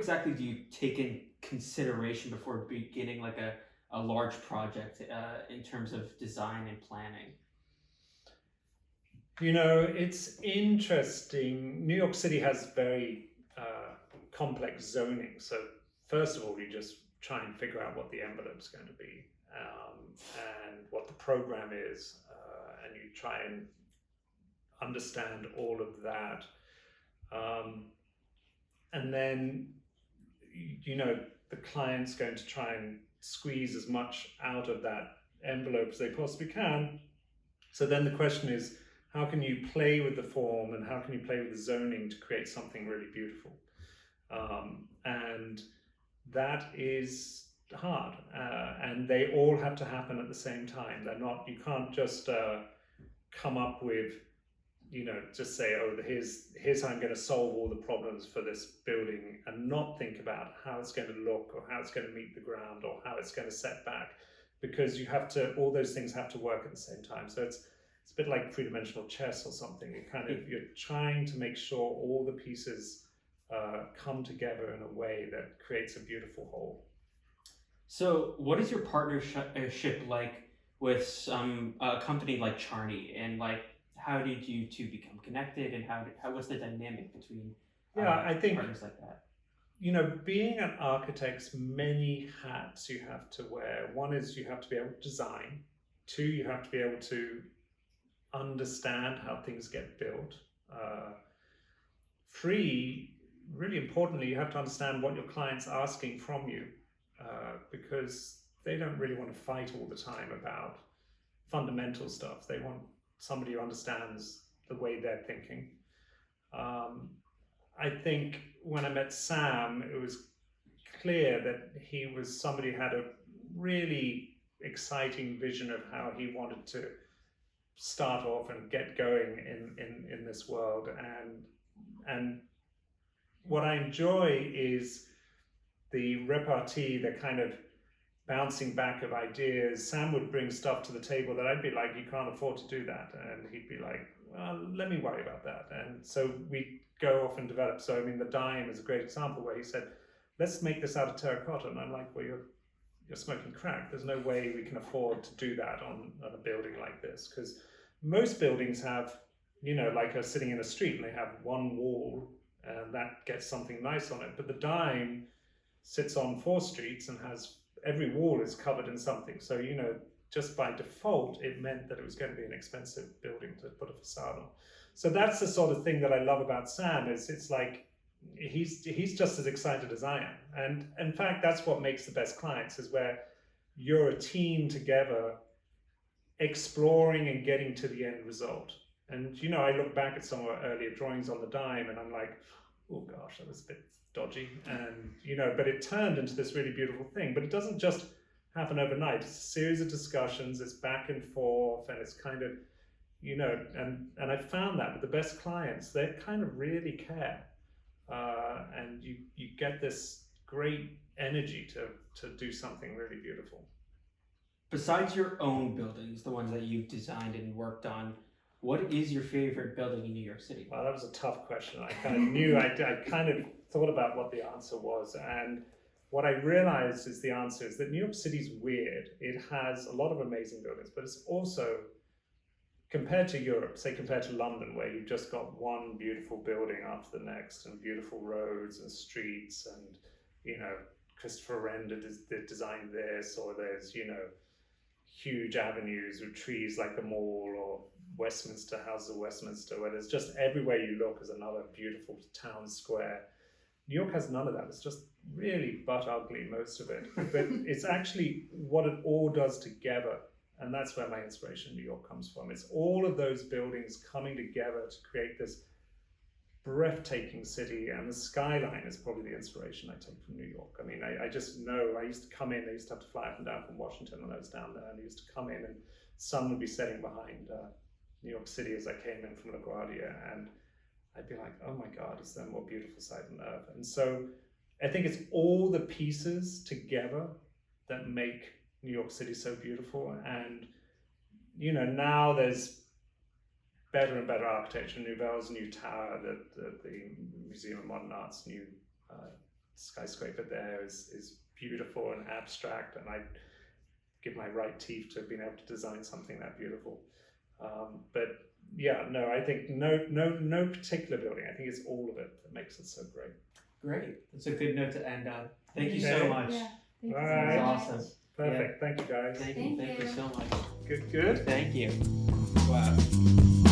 exactly do you take in consideration before beginning like a large project in terms of design and planning? It's interesting. New York City has very complex zoning. So first of all, you just try and figure out what the envelope's going to be, and what the program is, and you try and understand all of that. And then, the client's going to try and squeeze as much out of that envelope as they possibly can. So then the question is, how can you play with the form and how can you play with the zoning to create something really beautiful? And that is hard, and they all have to happen at the same time. You can't just come up with, just say, oh, here's how I'm going to solve all the problems for this building, and not think about how it's going to look or how it's going to meet the ground or how it's going to set back, because all those things have to work at the same time. So it's a bit like three-dimensional chess or something. You're trying to make sure all the pieces come together in a way that creates a beautiful whole. So what is your partnership like with some company like Charney, and like how did you two become connected, and how was the dynamic between I think partners like that? Being an architect, many hats you have to wear. One is you have to be able to design. Two, you have to be able to understand how things get built. Three, really importantly, you have to understand what your client's asking from you, because they don't really want to fight all the time about fundamental stuff. They want somebody who understands the way they're thinking. I think when I met Sam, it was clear that he was somebody who had a really exciting vision of how he wanted to start off and get going in this world. And what I enjoy is the repartee, the kind of bouncing back of ideas. Sam would bring stuff to the table that I'd be like, you can't afford to do that. And he'd be like, well, let me worry about that. And so we go off and develop. So, the dime is a great example where he said, let's make this out of terracotta. And I'm like, well, you're smoking crack. There's no way we can afford to do that on a building like this. Because most buildings have, like are sitting in a street and they have one wall and that gets something nice on it. But the dime sits on 4 streets and has every wall is covered in something. So, just by default, it meant that it was going to be an expensive building to put a facade on. So that's the sort of thing that I love about Sam, is it's like he's just as excited as I am. And in fact, that's what makes the best clients, is where you're a team together exploring and getting to the end result. And, I look back at some of our earlier drawings on the dime and I'm like, oh gosh, that was a bit dodgy. And, but it turned into this really beautiful thing. But it doesn't just happen overnight. It's a series of discussions, it's back and forth, and it's kind of, and I found that with the best clients, they kind of really care. And you get this great energy to do something really beautiful. Besides your own buildings, the ones that you've designed and worked on, what is your favorite building in New York City? Well, that was a tough question. I kind of knew, I kind of thought about what the answer was. And what I realized is the answer is that New York City's weird. It has a lot of amazing buildings, but it's also, compared to Europe, say compared to London, where you've just got one beautiful building after the next and beautiful roads and streets and, Christopher Wren designed this, or there's, huge avenues with trees like the Mall, or Westminster, Houses of Westminster, where there's just everywhere you look is another beautiful town square. New York has none of that. It's just really butt ugly, most of it. But it's actually what it all does together. And that's where my inspiration in New York comes from. It's all of those buildings coming together to create this breathtaking city, and the skyline is probably the inspiration I take from New York. I just know, I used to come in, I used to have to fly up and down from Washington when I was down there, and I used to come in and sun would be setting behind New York City as I came in from LaGuardia, and I'd be like, oh my God, is there a more beautiful sight on earth? And so I think it's all the pieces together that make New York City so beautiful. And, now there's better and better architecture. Nouvel's new tower, the Museum of Modern Art's new skyscraper there is beautiful and abstract, and I give my right teeth to being able to design something that beautiful. But yeah, no, I think no particular building. I think it's all of it that makes it so great. Great. That's a good note to end on. Thank you Okay. so much. Yeah. Thank you All so right. much. Awesome. Perfect. Thank you, guys. Thank you Thank so much. Good. Thank you. Wow.